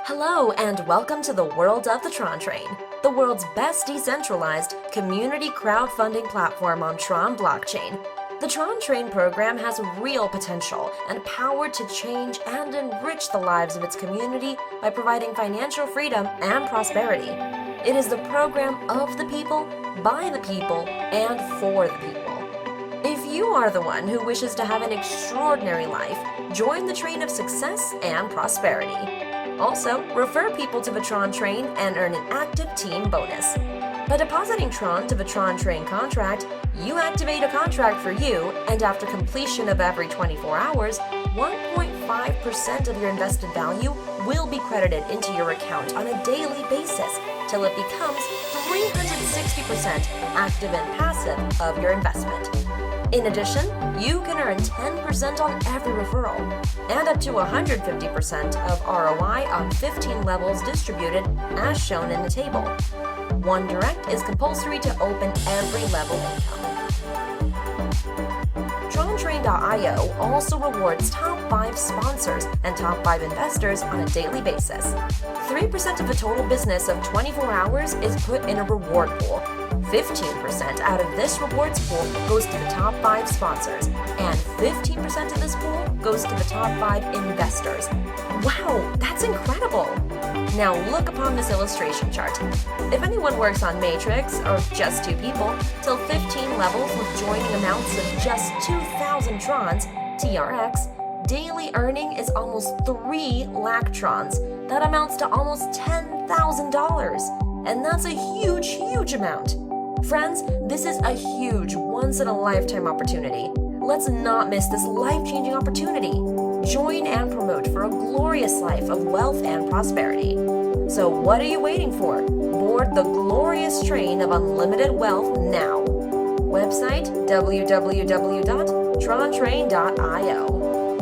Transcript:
Hello and welcome to the world of the Tron Train, the world's best decentralized community crowdfunding platform on Tron blockchain. The Tron Train program has real potential and power to change and enrich the lives of its community by providing financial freedom and prosperity. It is the program of the people, by the people, and for the people. If you are the one who wishes to have an extraordinary life, join the train of success and prosperity. Also, refer people to the Tron Train and earn an active team bonus. By depositing Tron to the Tron Train contract, you activate a contract for you, and after completion of every 24 hours, 1.5% of your invested value will be credited into your account on a daily basis till it becomes 360% active and passive of your investment. In addition, you can earn 10% on every referral and up to 150% of ROI on 15 levels distributed as shown in the table. One Direct is compulsory to open every level income. TronTrain.io also rewards top 5 sponsors and top 5 investors on a daily basis. 3% of the total business of 24 hours is put in a reward pool. 15% out of this rewards pool goes to the top 5 sponsors, and 15% of this pool goes to the top 5 investors. Wow, that's incredible! Now look upon this illustration chart. If anyone works on Matrix, or just 2 people, till 15 levels with joining amounts of just 2,000 Trons, TRX, daily earning is almost 3 lakh Trons. That amounts to almost $10,000. And that's a huge, huge amount. Friends, this is a huge, once-in-a-lifetime opportunity. Let's not miss this life-changing opportunity. Join and promote for a glorious life of wealth and prosperity. So what are you waiting for? Board the glorious train of unlimited wealth now. Website www.trontrain.io